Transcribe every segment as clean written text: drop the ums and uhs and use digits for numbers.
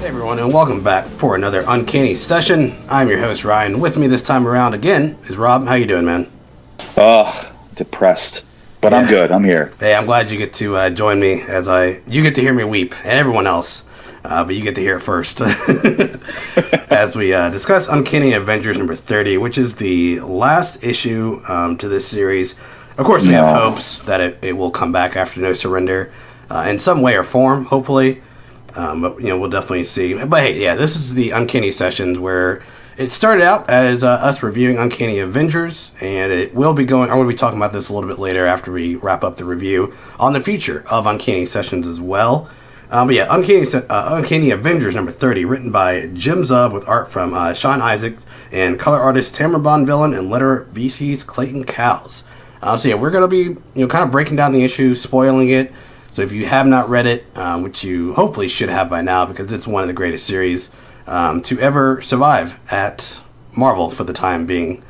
Hey everyone, and welcome back for another Uncanny session. I'm your host Ryan. With me this time around again is Rob. How you doing, man? Depressed, but yeah. I'm good. I'm here. Hey, I'm glad you get to join me as you get to hear me weep, and everyone else, but you get to hear it first as we discuss Uncanny Avengers number 30, which is the last issue to this series. Of course, we have hopes that it will come back after No Surrender in some way or form, hopefully. But, we'll definitely see. But, hey, yeah, this is the Uncanny Sessions where it started out as us reviewing Uncanny Avengers, and it will be going... I'm going to be talking about this a little bit later after we wrap up the review on the future of Uncanny Sessions as well. But, yeah, Uncanny Avengers number 30, written by Jim Zub with art from Sean Isaacs and color artist Tamara Bonvillain and letter VC's Clayton Cowles. So, yeah, we're going to be, kind of breaking down the issue, spoiling it. So if you have not read it, which you hopefully should have by now, because it's one of the greatest series to ever survive at Marvel for the time being.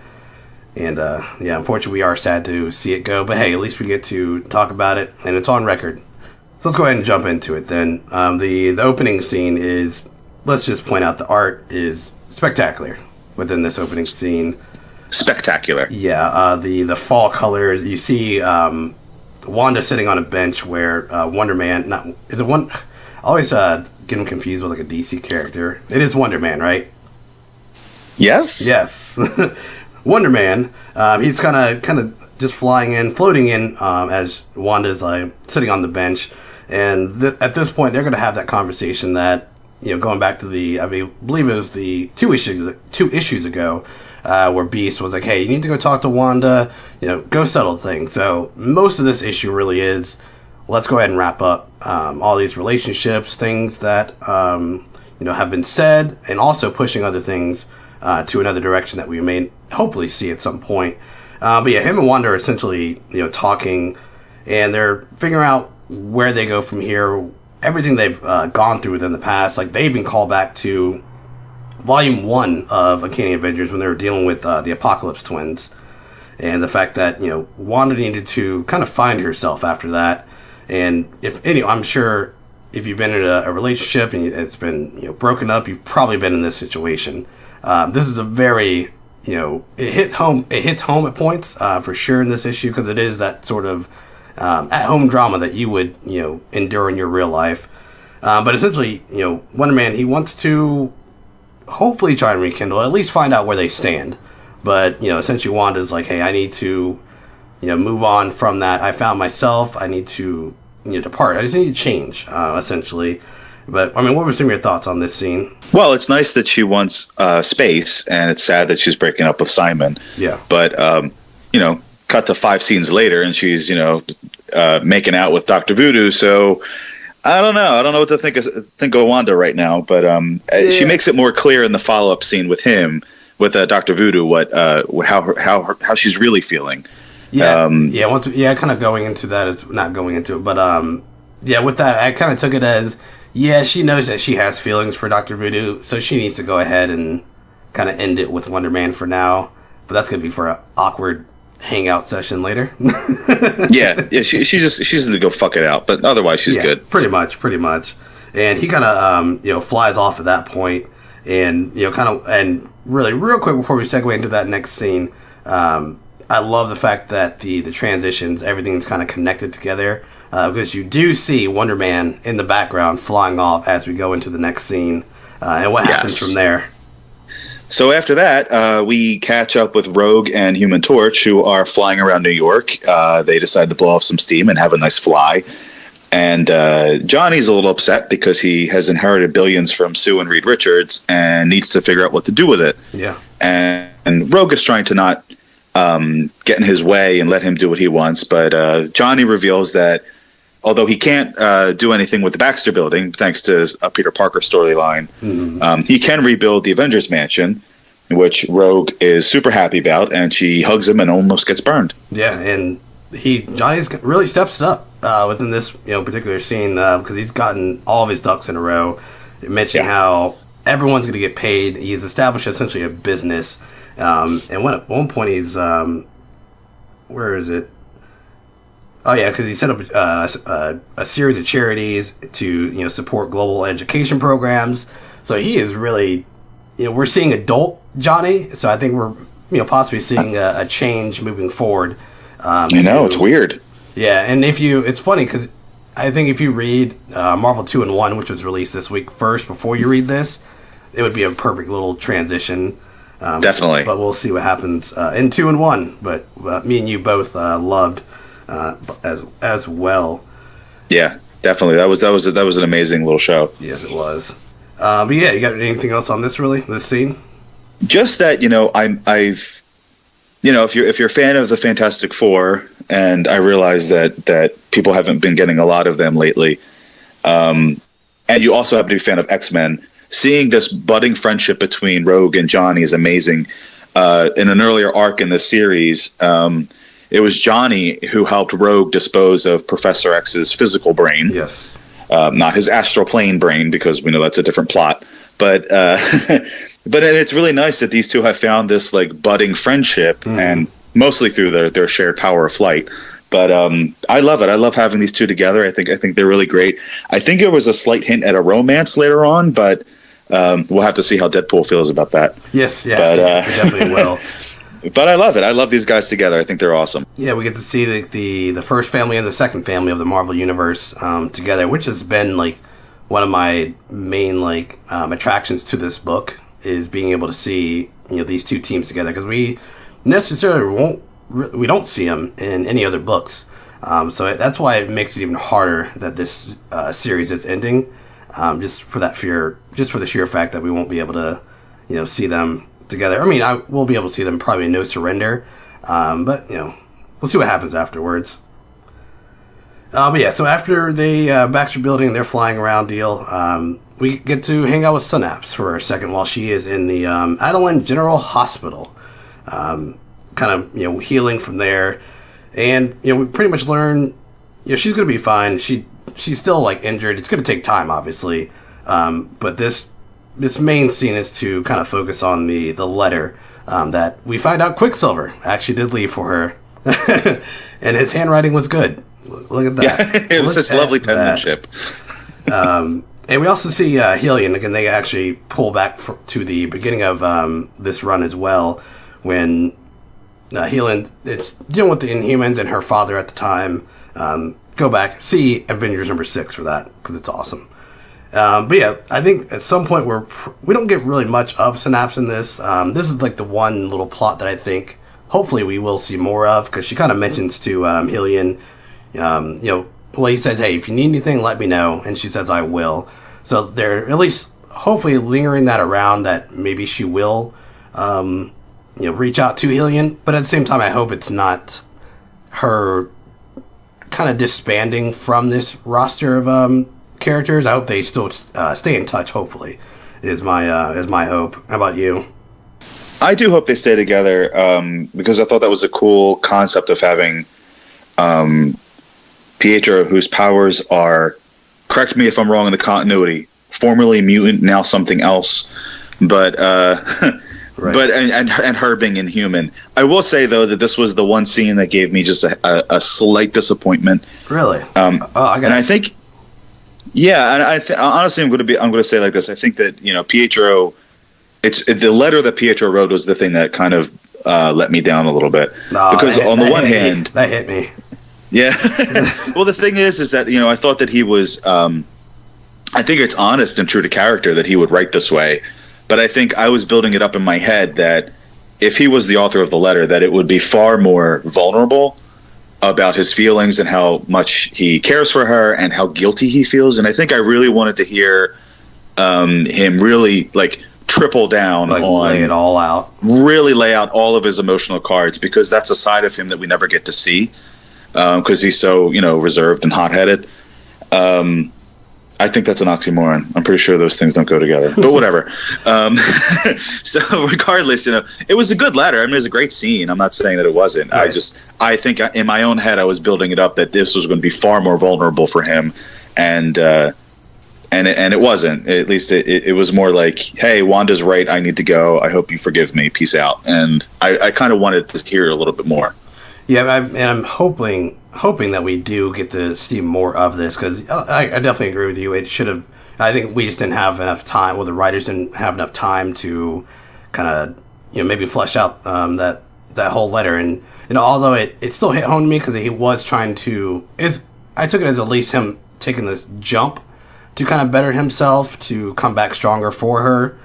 And unfortunately we are sad to see it go, but hey, at least we get to talk about it, and it's on record. So let's go ahead and jump into it then. The opening scene is, let's just point out, the art is spectacular within this opening scene. Spectacular. Yeah, the fall colors, you see... Wanda sitting on a bench where Wonder Man... I always get him confused with like a DC character. It is Wonder Man, right? Yes? Yes. Wonder Man. He's kind of just floating in as Wanda's sitting on the bench. And at this point, they're going to have that conversation that, going back to I believe it was the two issues ago, where Beast was like, hey, you need to go talk to Wanda, go settle things. So most of this issue really is, let's go ahead and wrap up all these relationships, things that, have been said, and also pushing other things to another direction that we may hopefully see at some point. But yeah, him and Wanda are essentially, talking, and they're figuring out where they go from here, everything they've gone through within the past. Like, they've been called back to Volume 1 of Uncanny Avengers when they were dealing with the Apocalypse Twins. And the fact that, Wanda needed to kind of find herself after that. And I'm sure if you've been in a relationship and it's been, broken up, you've probably been in this situation. This is a very, it hits home at points, for sure in this issue, because it is that sort of at-home drama that you would, endure in your real life. But essentially, Wonder Man, he wants to hopefully try and rekindle, at least find out where they stand. But, essentially Wanda's like, hey, I need to, move on from that. I found myself. I need to, depart. I just need to change, essentially. But, what were some of your thoughts on this scene? Well, it's nice that she wants space, and it's sad that she's breaking up with Simon. Yeah. But, cut to 5 scenes later, and she's, making out with Dr. Voodoo, so... I don't know. I don't know what to think of Wanda right now, but she makes it more clear in the follow-up scene with him, with Dr. Voodoo, how she's really feeling. Yeah, kind of going into that. It's not going into it, but with that, I kind of took it as, she knows that she has feelings for Dr. Voodoo, so she needs to go ahead and kind of end it with Wonder Man for now. But that's gonna be for an awkward hangout session later. She just to go fuck it out, but otherwise she's good. Pretty much. And he kind of flies off at that point, and and really real quick before we segue into that next scene, I love the fact that the transitions, everything's kind of connected together, because you do see Wonder Man in the background flying off as we go into the next scene, and what happens from there. So after that, we catch up with Rogue and Human Torch, who are flying around New York. They decide to blow off some steam and have a nice fly. And Johnny's a little upset because he has inherited billions from Sue and Reed Richards and needs to figure out what to do with it. Yeah. And Rogue is trying to not get in his way and let him do what he wants. But Johnny reveals that although he can't do anything with the Baxter Building, thanks to a Peter Parker storyline, he can rebuild the Avengers Mansion. which Rogue is super happy about, and she hugs him and almost gets burned. Yeah, and Johnny's really steps it up within this particular scene because he's gotten all of his ducks in a row. Mentioning how everyone's going to get paid. He's established essentially a business, and at one point he's where is it? Oh yeah, because he set up a series of charities to support global education programs. So he is really, we're seeing adult Johnny. So I think we're possibly seeing a change moving forward. It's weird. Yeah, and it's funny because I think if you read Marvel 2-in-1, which was released this week first, before you read this, it would be a perfect little transition. Definitely. But we'll see what happens in 2-in-1. But me and you both loved as well. Yeah, definitely. That was an amazing little show. Yes, it was. But yeah, you got anything else on this scene? Just that I've if you're a fan of the Fantastic Four, and I realize that people haven't been getting a lot of them lately, and you also happen to be a fan of X-Men, seeing this budding friendship between Rogue and Johnny is amazing. In an earlier arc in the series, it was Johnny who helped Rogue dispose of Professor X's physical brain. Yes. Not his astral plane brain, because we know that's a different plot. But but it's really nice that these two have found this like budding friendship, and mostly through their shared power of flight. But I love it. I love having these two together. I think they're really great. I think it was a slight hint at a romance later on, but we'll have to see how Deadpool feels about that. Yes, yeah, but, we definitely will. But I love it. I love these guys together. I think they're awesome. Yeah, we get to see the first family and the second family of the Marvel Universe together, which has been like one of my main attractions to this book, is being able to see these two teams together, because we necessarily don't see them in any other books. So that's why it makes it even harder that this series is ending, just for the sheer fact that we won't be able to see them together. I mean, we'll be able to see them probably in No Surrender, but we'll see what happens afterwards. But yeah, so after the Baxter Building, they're flying around deal, we get to hang out with Synapse for a second while she is in the Adelan General Hospital, kind of healing from there, and we pretty much learn she's gonna be fine. She's still injured. It's gonna take time, obviously, but this main scene is to kind of focus on the letter that we find out Quicksilver actually did leave for her, and his handwriting was good. Look at that. Yeah, it was such lovely penmanship. And we also see Helion. Again, they actually pull back to the beginning of this run as well, when Helion, it's dealing with the Inhumans and her father at the time. Go back, see Avengers number 6 for that, because it's awesome. But yeah, I think at some point we don't get really much of Synapse in this. This is the one little plot that I think hopefully we will see more of, because she kind of mentions to Helion, he says, hey, if you need anything, let me know. And she says, I will. So they're at least hopefully lingering that around, that maybe she will, reach out to Helion. But at the same time, I hope it's not her kind of disbanding from this roster of characters. I hope they still stay in touch, hopefully, is my hope. How about you? I do hope they stay together, because I thought that was a cool concept of having Pietro, whose powers are, correct me if I'm wrong in the continuity, formerly mutant, now something else, but right. But and her being inhuman. I will say though that this was the one scene that gave me just a slight disappointment. Really? I think, yeah, and honestly, I'm going to say like this. I think that Pietro, it's the letter that Pietro wrote was the thing that kind of let me down a little bit, because on the one hand, that hit me. Yeah. Well, the thing is that, I thought that he was, I think it's honest and true to character that he would write this way. But I think I was building it up in my head that if he was the author of the letter, that it would be far more vulnerable about his feelings and how much he cares for her and how guilty he feels. And I think I really wanted to hear him really triple down on, lay it all out, really lay out all of his emotional cards, because that's a side of him that we never get to see. Because he's so reserved and hot-headed, I think that's an oxymoron. I'm pretty sure those things don't go together, but whatever. So regardless, it was a good letter. I mean, it was a great scene. I'm not saying that it wasn't. Right. I think in my own head, I was building it up that this was going to be far more vulnerable for him. And it wasn't. At least it was more like, hey, Wanda's right. I need to go. I hope you forgive me. Peace out. And I kind of wanted to hear a little bit more. Yeah, I'm hoping that we do get to see more of this, because I definitely agree with you. It should have. I think we just didn't have enough time. Well, the writers didn't have enough time to kind of maybe flesh out that whole letter. And although it still hit home to me because he was trying to. I took it as at least him taking this jump to kind of better himself, to come back stronger for her.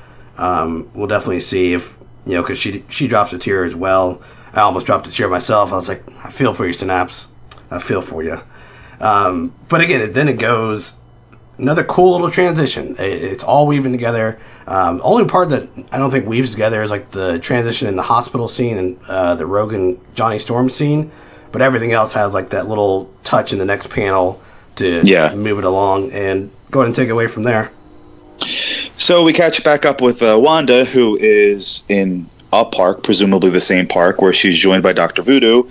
We'll definitely see if because she drops a tear as well. I almost dropped a tear myself. I was like, I feel for you, Synapse. I feel for you. But again, then it goes another cool little transition. It's all weaving together. The only part that I don't think weaves together is like the transition in the hospital scene and the Rogue and Johnny Storm scene. But everything else has like that little touch in the next panel to move it along, and go ahead and take it away from there. So we catch back up with Wanda, who is in a park, presumably the same park, where she's joined by Dr. Voodoo,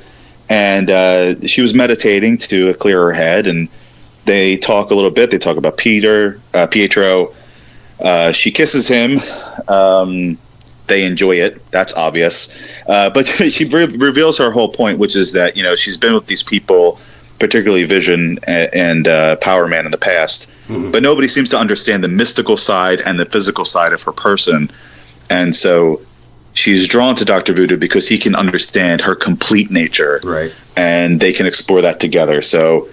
and she was meditating to clear her head, and they talk a little bit. They talk about Pietro. She kisses him. They enjoy it. That's obvious. But she reveals her whole point, which is that she's been with these people, particularly Vision and Power Man in the past, but nobody seems to understand the mystical side and the physical side of her person, and so she's drawn to Dr. Voodoo because he can understand her complete nature, right? And they can explore that together. So,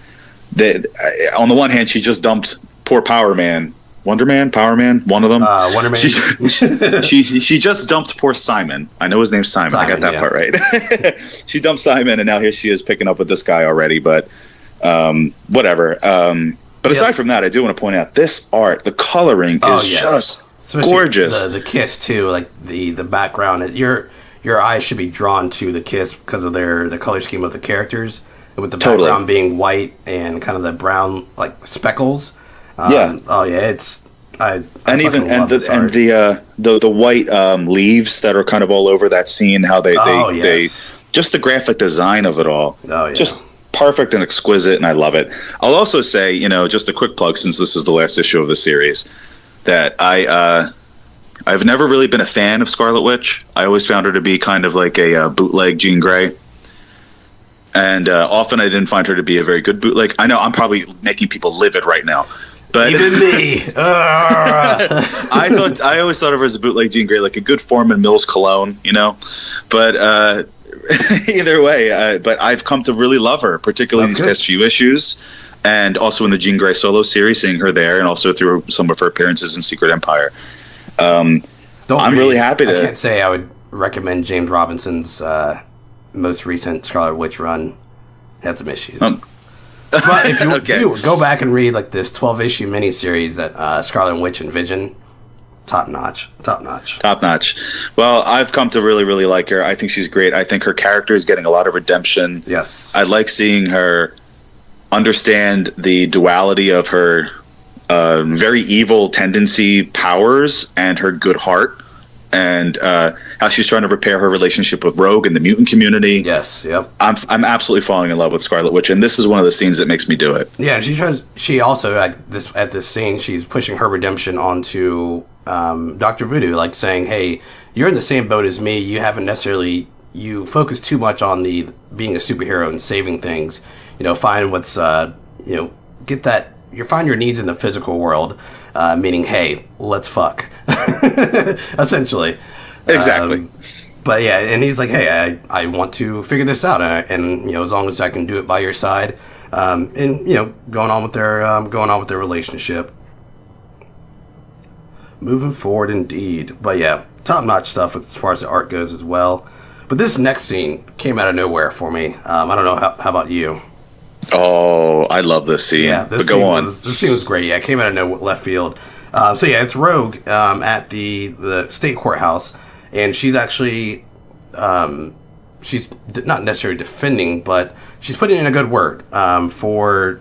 on the one hand, she just dumped poor Power Man, Wonder Man, Power Man, one of them. Wonder Man. She just dumped poor Simon. I know his name's Simon. I got that part right. She dumped Simon, and now here she is picking up with this guy already. But whatever. But aside from that, I do want to point out this art, the coloring is just especially gorgeous. The kiss too, like the background. Your eyes should be drawn to the kiss because of the color scheme of the characters, with the background being white and kind of the brown like speckles. It's the white leaves that are kind of all over that scene. How they just the graphic design of it all. Just perfect and exquisite, and I love it. I'll also say, just a quick plug, since this is the last issue of the series, that I've never really been a fan of Scarlet Witch. I always found her to be kind of like a bootleg Jean Grey. And often I didn't find her to be a very good bootleg. I know I'm probably making people livid right now. But even me. I always thought of her as a bootleg Jean Grey, like a good Foreman Mills cologne, But either way, but I've come to really love her, particularly these past few issues. And also in the Jean Grey solo series, seeing her there, and also through some of her appearances in Secret Empire. I'm really happy to. I can't say I would recommend James Robinson's most recent Scarlet Witch run. Had some issues. But if you do, go back and read like this 12-issue miniseries that Scarlet Witch and Vision, top notch. Well, I've come to really, really like her. I think she's great. I think her character is getting a lot of redemption. Yes. I like seeing her understand the duality of her very evil tendency powers and her good heart, and how she's trying to repair her relationship with Rogue and the mutant community. Yes, yep. I'm absolutely falling in love with Scarlet Witch, and this is one of the scenes that makes me do it. Yeah, and she also at this scene, she's pushing her redemption onto Dr. Voodoo, like saying, hey, you're in the same boat as me. You haven't necessarily, you focus too much on the being a superhero and saving things. Find what's, get that, find your needs in the physical world, meaning, hey, let's fuck. Essentially. Exactly. But yeah, and he's like, hey, I want to figure this out, and as long as I can do it by your side, and going on with their relationship, moving forward indeed. But yeah, top notch stuff as far as the art goes as well. But this next scene came out of nowhere for me. I don't know how about you. Oh, I love this scene. Yeah, but go on. This scene was great. Yeah, it came out of left field. So yeah, it's Rogue at the state courthouse, and she's actually she's not necessarily defending, but she's putting in a good word for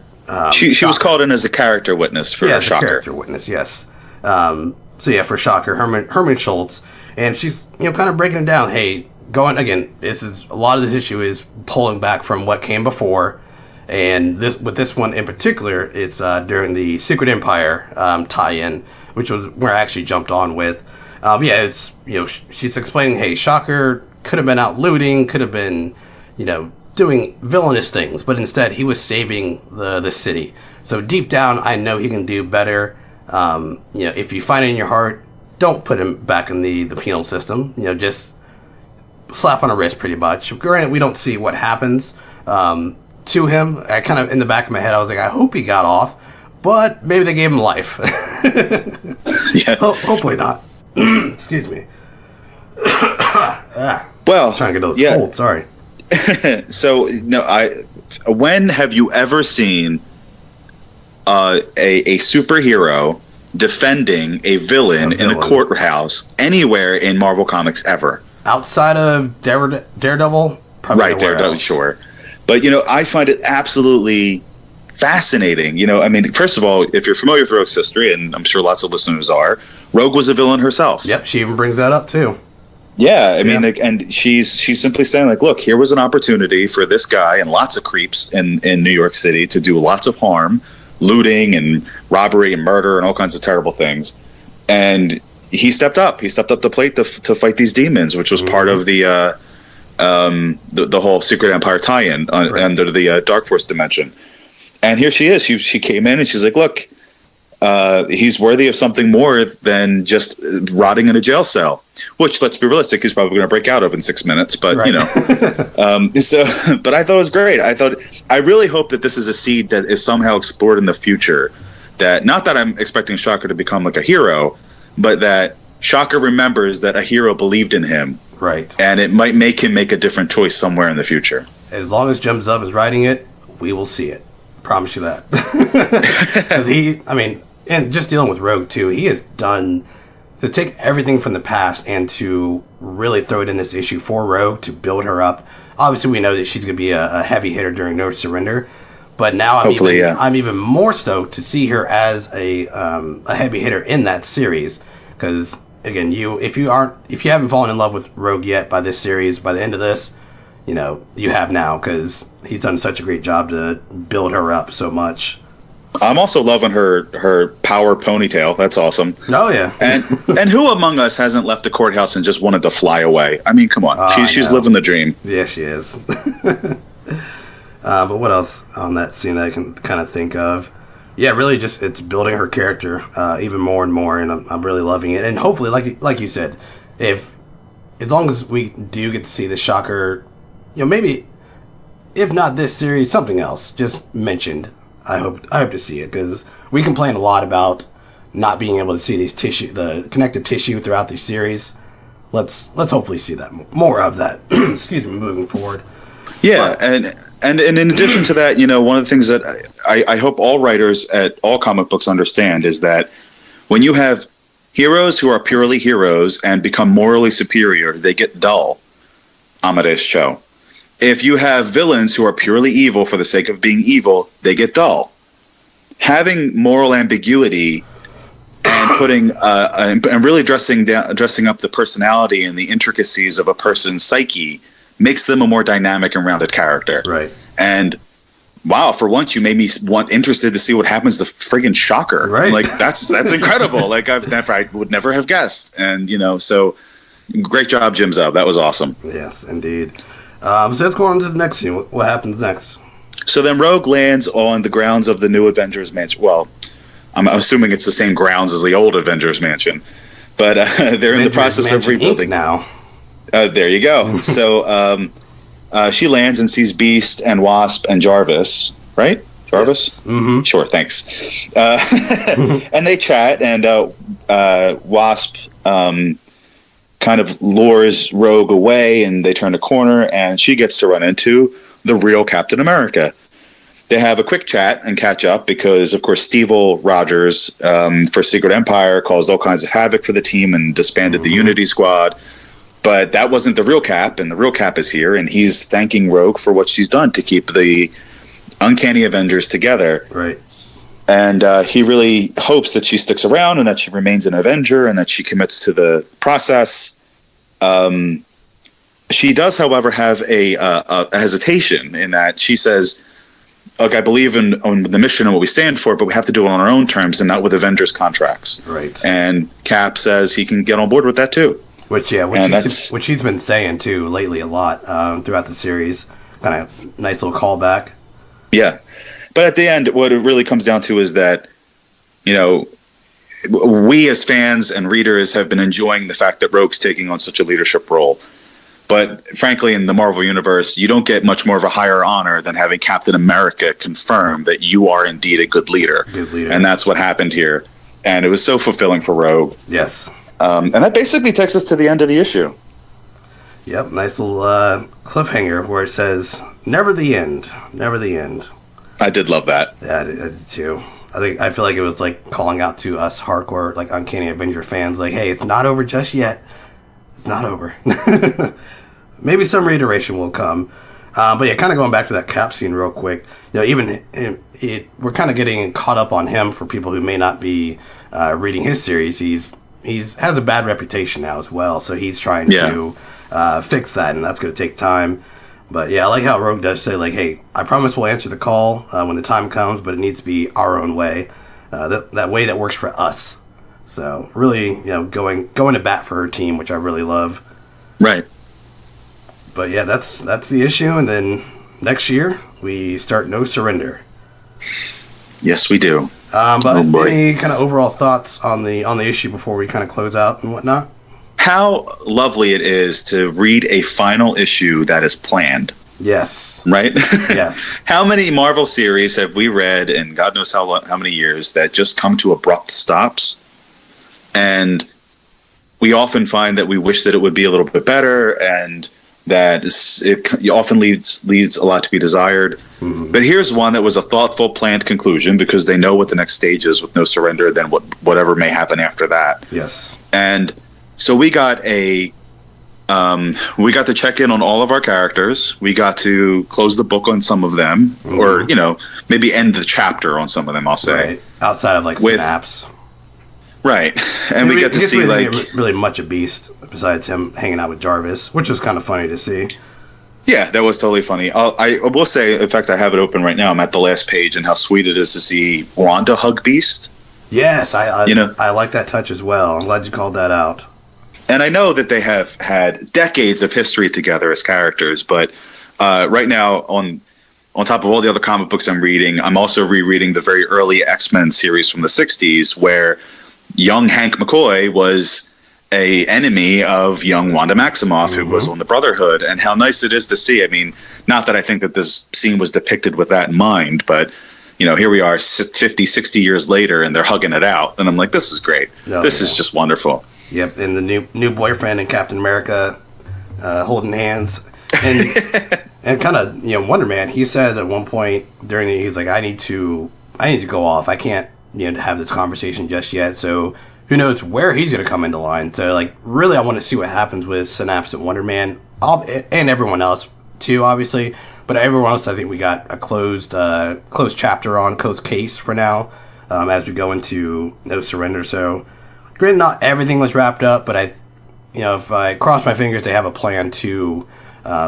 She was called in as a character witness for Shocker. Character witness, yes. For Shocker, Herman Schultz, and she's kind of breaking it down. Hey, going again. A lot of this issue is pulling back from what came before, and this one in particular, it's during the Secret Empire tie-in, which was where I actually jumped on with. It's she's explaining, hey, Shocker could have been out looting, could have been doing villainous things, but instead he was saving the city. So deep down, I know he can do better. If you find it in your heart, don't put him back in the penal system. Just slap on a wrist, pretty much. Granted, we don't see what happens to him. I kind of, in the back of my head, I was like, I hope he got off, but maybe they gave him life. Hopefully not. Excuse me. Well, trying to get those cold. Sorry. So when have you ever seen a superhero defending a villain in a courthouse anywhere in Marvel Comics ever? Outside of Daredevil? Probably right, Daredevil, sure. But, I find it absolutely fascinating. First of all, if you're familiar with Rogue's history, and I'm sure lots of listeners are, Rogue was a villain herself. Yep, she even brings that up, too. Yeah, and she's simply saying, look, here was an opportunity for this guy and lots of creeps in New York City to do lots of harm, looting and robbery and murder and all kinds of terrible things. And he stepped up. He stepped up the plate to fight these demons, which was part of the whole Secret Empire tie-in under the Dark Force dimension. And here she is. She came in and she's like, look, he's worthy of something more than just rotting in a jail cell, which, let's be realistic, he's probably going to break out of in 6 minutes. But, but I thought it was great. I really hope that this is a seed that is somehow explored in the future. That, not that I'm expecting Shocker to become like a hero, but that Shocker remembers that a hero believed in him. Right. And it might make him make a different choice somewhere in the future. As long as Jim Zub is writing it, we will see it. Promise you that. Because and just dealing with Rogue too, he has done to take everything from the past and to really throw it in this issue for Rogue to build her up. Obviously, we know that she's going to be a heavy hitter during No Surrender, but now I'm even more stoked to see her as a heavy hitter in that series. Because again, if you haven't fallen in love with Rogue yet by this series, by the end of this, you have now, because he's done such a great job to build her up so much. I'm also loving her power ponytail. That's awesome. Oh yeah. and who among us hasn't left the courthouse and just wanted to fly away? Come on. She's living the dream. Yeah, she is. But what else on that scene that I can kind of think of? Yeah, really just it's building her character even more and more, and I'm really loving it. And hopefully, like you said, as long as we do get to see the Shocker, maybe if not this series, something else just mentioned. I hope to see it, because we complain a lot about not being able to see the connective tissue throughout the series. Let's hopefully see that more of that. Excuse me, moving forward. Yeah, and in addition to that, one of the things that I hope all writers at all comic books understand is that when you have heroes who are purely heroes and become morally superior, they get dull. Amadeus Cho. If you have villains who are purely evil for the sake of being evil, they get dull. Having moral ambiguity and putting and really dressing up the personality and the intricacies of a person's psyche makes them a more dynamic and rounded character. Right. And wow, for once you made me interested to see what happens to friggin' Shocker. Right. That's incredible. I would never have guessed. And so great job, Jim Zub. That was awesome. Yes, indeed. So let's go on to the next scene. What happens next? So then Rogue lands on the grounds of the new Avengers mansion. Well, I'm assuming it's the same grounds as the old Avengers mansion, but they're in the process of rebuilding now. There you go. So she lands and sees Beast and Wasp and Jarvis, right? Jarvis? Yes. Mm-hmm. Sure, thanks. And they chat, and Wasp kind of lures Rogue away, and they turn a corner, and she gets to run into the real Captain America. They have a quick chat and catch up because, of course, Steve-O Rogers for Secret Empire caused all kinds of havoc for the team and disbanded the Unity Squad. But that wasn't the real Cap, and the real Cap is here, and he's thanking Rogue for what she's done to keep the Uncanny Avengers together. Right. And he really hopes that she sticks around and that she remains an Avenger and that she commits to the process. She does, however, have a hesitation in that she says, "Look, I believe in the mission and what we stand for, but we have to do it on our own terms and not with Avengers contracts." Right. And Cap says he can get on board with that too. Which she's been saying too lately a lot throughout the series. Kind of nice little callback. Yeah. But at the end, what it really comes down to is that, we as fans and readers have been enjoying the fact that Rogue's taking on such a leadership role. But frankly, in the Marvel Universe, you don't get much more of a higher honor than having Captain America confirm that you are indeed a good leader. Good leader. And that's what happened here. And it was so fulfilling for Rogue. Yes. And that basically takes us to the end of the issue. Yep, nice little cliffhanger where it says, "Never the end, never the end." I did love that. Yeah, I did too. I feel like it was like calling out to us hardcore, like Uncanny Avenger fans, like, hey, it's not over just yet. It's not over. Maybe some reiteration will come. But yeah, kind of going back to that Cap scene real quick. Even we're kind of getting caught up on him for people who may not be reading his series. He's has a bad reputation now as well, so he's trying to fix that, and that's going to take time. But yeah, I like how Rogue does say, like, hey, I promise we'll answer the call when the time comes, but it needs to be our own way. That way that works for us. So really, going to bat for her team, which I really love. Right. But yeah, that's the issue. And then next year, we start No Surrender. Yes, we do. But any kind of overall thoughts on the issue before we kind of close out and whatnot? How lovely it is to read a final issue that is planned. Yes. Right? Yes. How many Marvel series have we read in God knows how many years that just come to abrupt stops? And we often find that we wish that it would be a little bit better, and that it often leaves a lot to be desired. Mm-hmm. But here's one that was a thoughtful, planned conclusion because they know what the next stage is with No Surrender, then whatever may happen after that. Yes. And so we got to check in on all of our characters. We got to close the book on some of them, mm-hmm. or maybe end the chapter on some of them. I'll say right. Outside of like snaps, right? And we get to see really much a beast besides him hanging out with Jarvis, which was kind of funny to see. Yeah, that was totally funny. I will say, in fact, I have it open right now. I'm at the last page, and how sweet it is to see Wanda hug Beast. Yes, I like that touch as well. I'm glad you called that out. And I know that they have had decades of history together as characters, but right now, on top of all the other comic books I'm reading, I'm also rereading the very early X-Men series from the 60s, where young Hank McCoy was a enemy of young Wanda Maximoff, mm-hmm. who was on the Brotherhood, and how nice it is to see. I mean, not that I think that this scene was depicted with that in mind, but here we are 50, 60 years later, and they're hugging it out. And I'm like, this is great. This is just wonderful. Yep, and the new boyfriend and Captain America holding hands. And kind of, Wonder Man, he said at one point he's like, I need to go off. I can't, have this conversation just yet. So who knows where he's going to come into line. So, like, really, I want to see what happens with Synapse and Wonder Man, and everyone else, too, obviously. But everyone else, I think we got a closed chapter on, closed case for now, as we go into No Surrender. So, granted, not everything was wrapped up, but if I cross my fingers, they have a plan to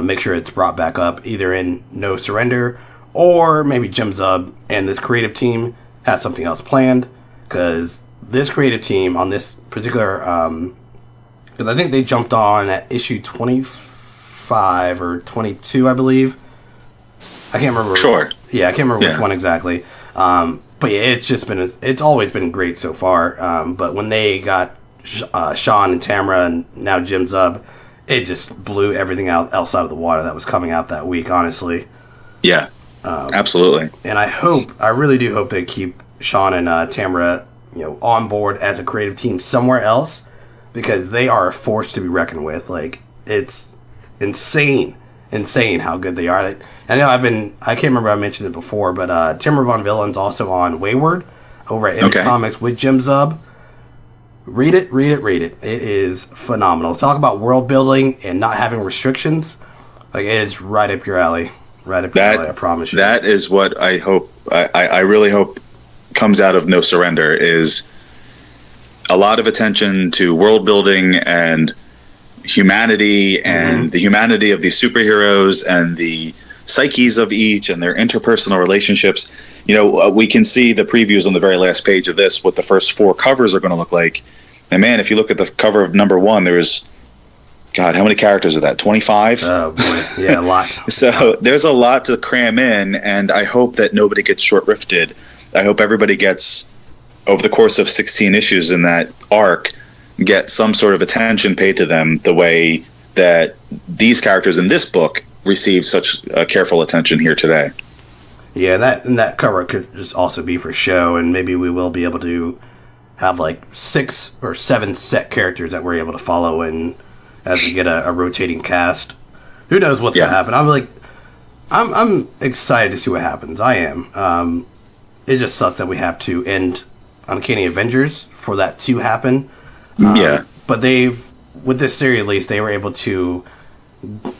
make sure it's brought back up, either in No Surrender, or maybe Jim Zub and this creative team has something else planned, because this creative team on this particular, because I think they jumped on at issue 25 or 22, I believe. I can't remember. Sure. Yeah, I can't remember which one exactly. But yeah, it's always been great so far. But when they got Sean and Tamara and now Jim Zub, it just blew everything else out of the water that was coming out that week, honestly. Yeah, absolutely. And I really do hope they keep Sean and Tamara, on board as a creative team somewhere else, because they are a force to be reckoned with. Like, it's insane how good they are. I know I can't remember if I mentioned it before, but Timber Von Villain's also on Wayward over at Image Comics with Jim Zub. Read it. It is phenomenal. Talk about world building and not having restrictions. Like, it is right up your alley. right up your alley, I promise you. That is what I hope. I really hope comes out of No Surrender is a lot of attention to world building and humanity and the humanity of these superheroes and the psyches of each and their interpersonal relationships. You know, we can see the previews on the very last page of this, what the first 4 covers are going to look like. And man, if you look at the cover of number 1, there's, God, how many characters are that? 25? Oh, boy. Yeah, a lot. So there's a lot to cram in, and I hope that nobody gets short-rifted. I hope everybody gets, over the course of 16 issues in that arc, get some sort of attention paid to them the way that these characters in this book received such careful attention here today. Yeah, that cover could just also be for show, and maybe we will be able to have like 6 or 7 set characters that we're able to follow in as we get a rotating cast. Who knows what's going to happen? I'm excited to see what happens. I am. It just sucks that we have to end Uncanny Avengers for that to happen. But with this series at least, they were able to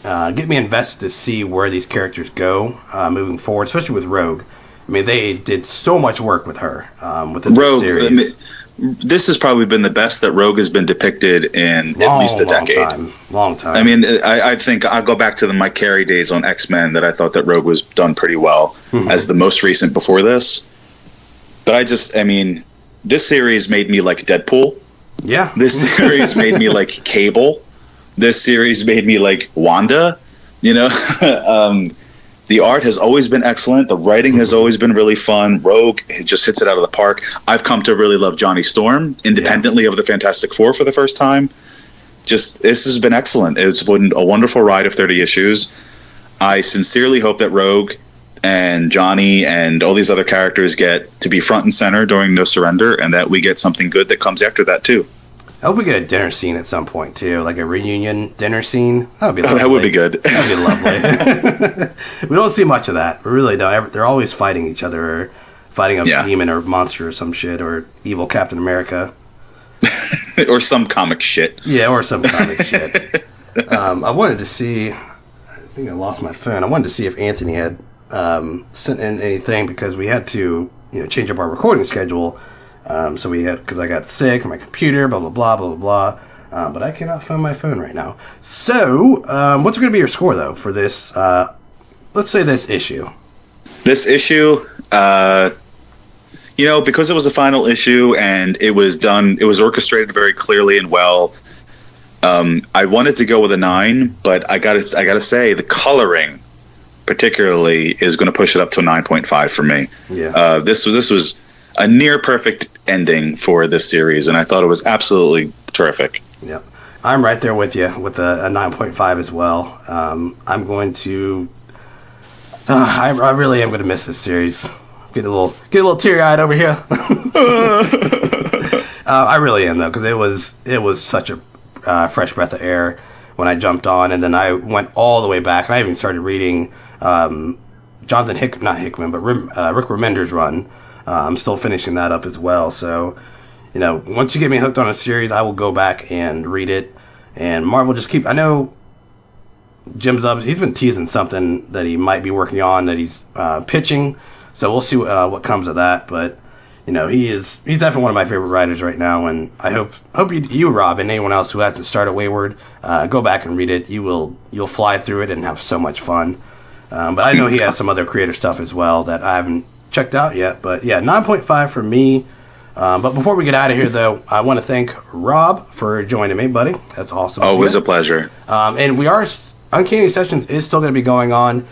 get me invested to see where these characters go moving forward, especially with Rogue. I mean, they did so much work with her within the series. This has probably been the best that Rogue has been depicted in at least a decade. Long time. I mean, I think I'll go back to the Mike Carey days on X-Men that I thought that Rogue was done pretty well as the most recent before this. But this series made me like Deadpool. Yeah. This series made me like Cable. This series made me like Wanda. You know, the art has always been excellent. The writing has always been really fun. Rogue just hits it out of the park. I've come to really love Johnny Storm independently of the Fantastic Four for the first time. Just, this has been excellent. It's been a wonderful ride of 30 issues. I sincerely hope that Rogue and Johnny and all these other characters get to be front and center during No Surrender, and that we get something good that comes after that too. I hope we get a dinner scene at some point too, like a reunion dinner scene. That would be lovely. That would be good. That'd be lovely. We don't see much of that. We really don't. They're always fighting each other, or fighting a demon or monster or some shit, or evil Captain America. Or some comic shit. Yeah, or some comic shit. I wanted to see, I think I lost my phone. I wanted to see if Anthony had sent in anything, because we had to change up our recording schedule. So we had, because I got sick on my computer, blah, blah, blah, blah, blah, blah. But I cannot find my phone right now. So, what's going to be your score, though, for this, let's say this issue? This issue, because it was a final issue and it was orchestrated very clearly and well. I wanted to go with a 9, but I gotta say the coloring, particularly, is going to push it up to a 9.5 for me. Yeah. This was a near perfect ending for this series, and I thought it was absolutely terrific. Yep. I'm right there with you with a 9.5 as well. I'm going to... I really am going to miss this series. Get a little teary-eyed over here. I really am, though, because it was such a fresh breath of air when I jumped on, and then I went all the way back, and I even started reading Rick Remender's run. I'm still finishing that up as well. So, once you get me hooked on a series, I will go back and read it. And Marvel just I know Jim's up. He's been teasing something that he might be working on that he's pitching. So we'll see what comes of that. But, he's definitely one of my favorite writers right now. And I hope you, Rob, and anyone else who hasn't started Wayward, go back and read it. You'll fly through it and have so much fun. But I know he has some other creative stuff as well that I haven't checked out yet. But yeah, 9.5 for me. But before we get out of here, though, I want to thank Rob for joining me, buddy. That's awesome. Always a pleasure. And we are... Uncanny Sessions is still going to be going on.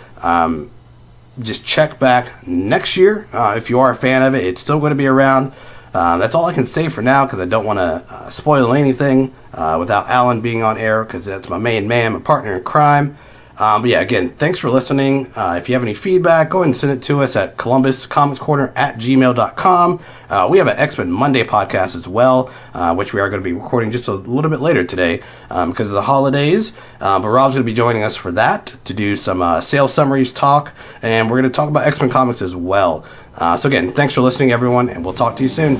Just check back next year. If you are a fan of it, it's still going to be around. That's all I can say for now, because I don't want to spoil anything without Alan being on air, because that's my main man, my partner in crime. But yeah, again, thanks for listening. If you have any feedback, go ahead and send it to us at columbuscomicscorner@gmail.com. We have an X-Men Monday podcast as well, which we are going to be recording just a little bit later today because of the holidays. But Rob's going to be joining us for that to do some sales summaries talk, and we're going to talk about X-Men comics as well. So again, thanks for listening, everyone, and we'll talk to you soon.